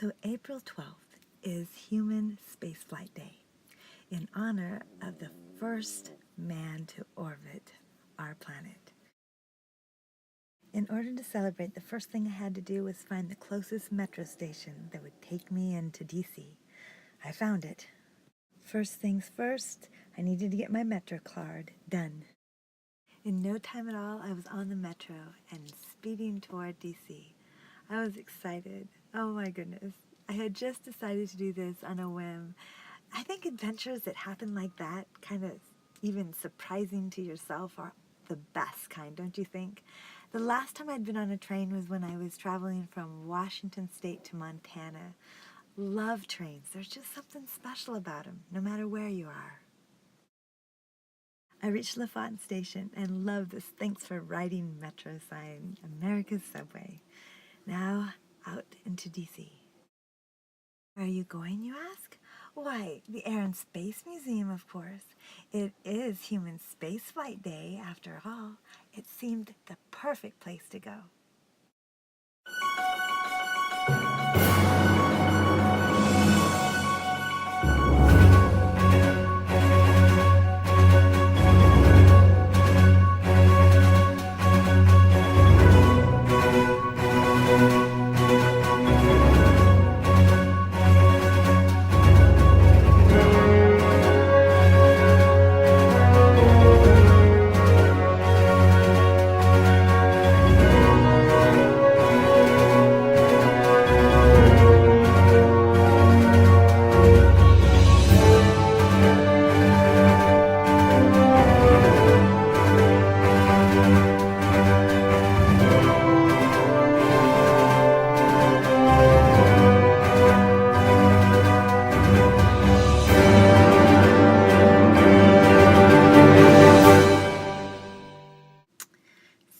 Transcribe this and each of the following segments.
So April 12th is Human Spaceflight Day in honor of the first man to orbit our planet. In order to celebrate, the first thing I had to do was find the closest metro station that would take me into DC. I found it. First things first, I needed to get my Metro card done. In no time at all, I was on the Metro and speeding toward DC. I was excited. Oh my goodness. I had just decided to do this on a whim. I think adventures that happen like that, kind of even surprising to yourself, are the best kind, don't you think? The last time I'd been on a train was when I was traveling from Washington State to Montana. Love trains. There's just something special about them, no matter where you are. I reached LaFont Station and love this "Thanks for riding Metro" sign, America's subway. Now out into DC. Where are you going, you ask? Why, the Air and Space Museum, of course. It is Human Spaceflight Day, after all. It seemed the perfect place to go.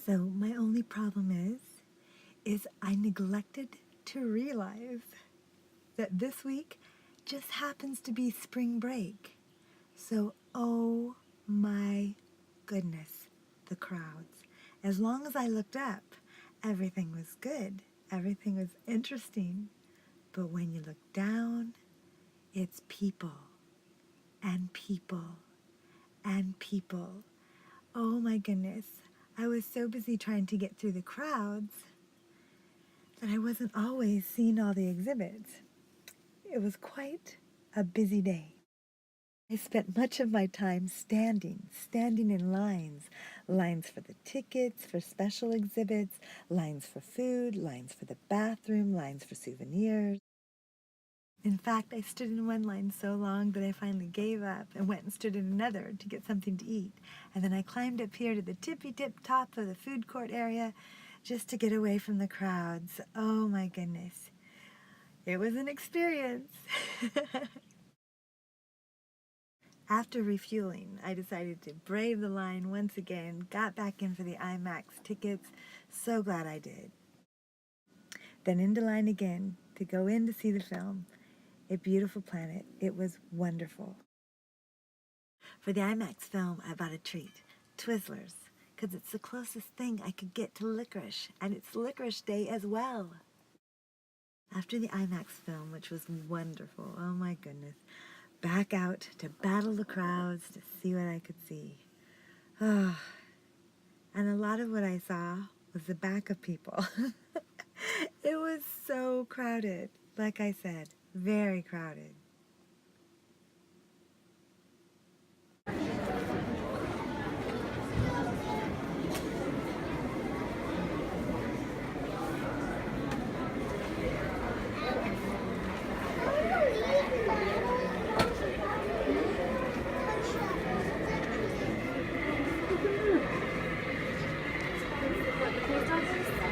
So my only problem is I neglected to realize that this week just happens to be spring break. So, oh my goodness, the crowds. As long as I looked up, everything was good. Everything was interesting. But when you look down, it's people and people and people. Oh my goodness. I was so busy trying to get through the crowds that I wasn't always seeing all the exhibits. It was quite a busy day. I spent much of my time standing in lines for the tickets, for special exhibits, lines for food, lines for the bathroom, lines for souvenirs. In fact, I stood in one line so long that I finally gave up and went and stood in another to get something to eat. And then I climbed up here to the tippy-tip top of the food court area just to get away from the crowds. Oh my goodness. It was an experience. After refueling, I decided to brave the line once again, got back in for the IMAX tickets. So glad I did. Then into line again to go in to see the film. A Beautiful Planet. It was wonderful. For the IMAX film, I bought a treat, Twizzlers, because it's the closest thing I could get to licorice, and it's Licorice Day as well. After the IMAX film, which was wonderful, oh my goodness, back out to battle the crowds to see what I could see. Oh, and a lot of what I saw was the back of people. It was so crowded, like I said. Very crowded.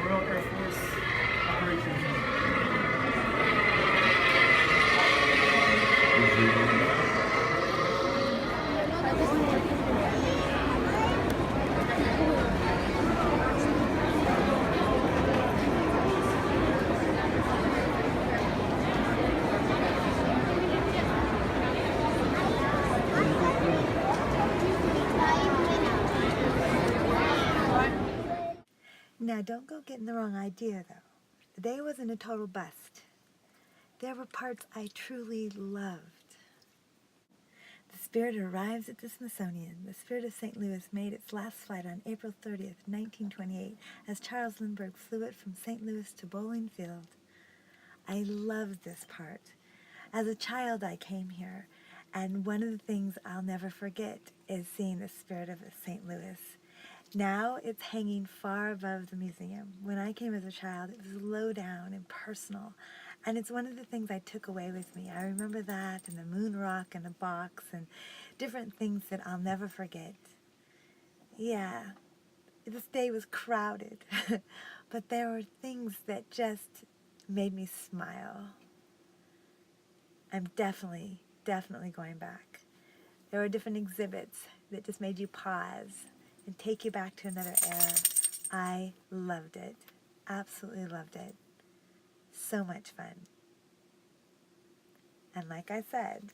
Royal Air Force Operations. Now, don't go getting the wrong idea, though. The day wasn't a total bust. there were parts I truly loved. The Spirit arrives at the Smithsonian. The Spirit of St. Louis made its last flight on April 30th, 1928, as Charles Lindbergh flew it from St. Louis to Bowling Field. I loved this part. As a child, I came here, and one of the things I'll never forget is seeing the Spirit of St. Louis. Now it's hanging far above the museum. When I came as a child, it was low down and personal, and it's one of the things I took away with me. I remember that, and the moon rock in a box, and different things that I'll never forget. Yeah, this day was crowded, but there were things that just made me smile. I'm definitely going back. There were different exhibits that just made you pause and take you back to another era. I loved it. Absolutely loved it. So much fun. And like I said,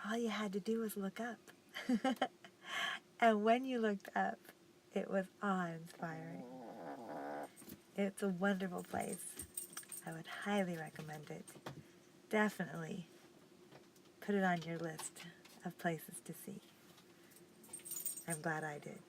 all you had to do was look up. And when you looked up, it was awe-inspiring. It's a wonderful place. I would highly recommend it. Definitely put it on your list of places to see. I'm glad I did.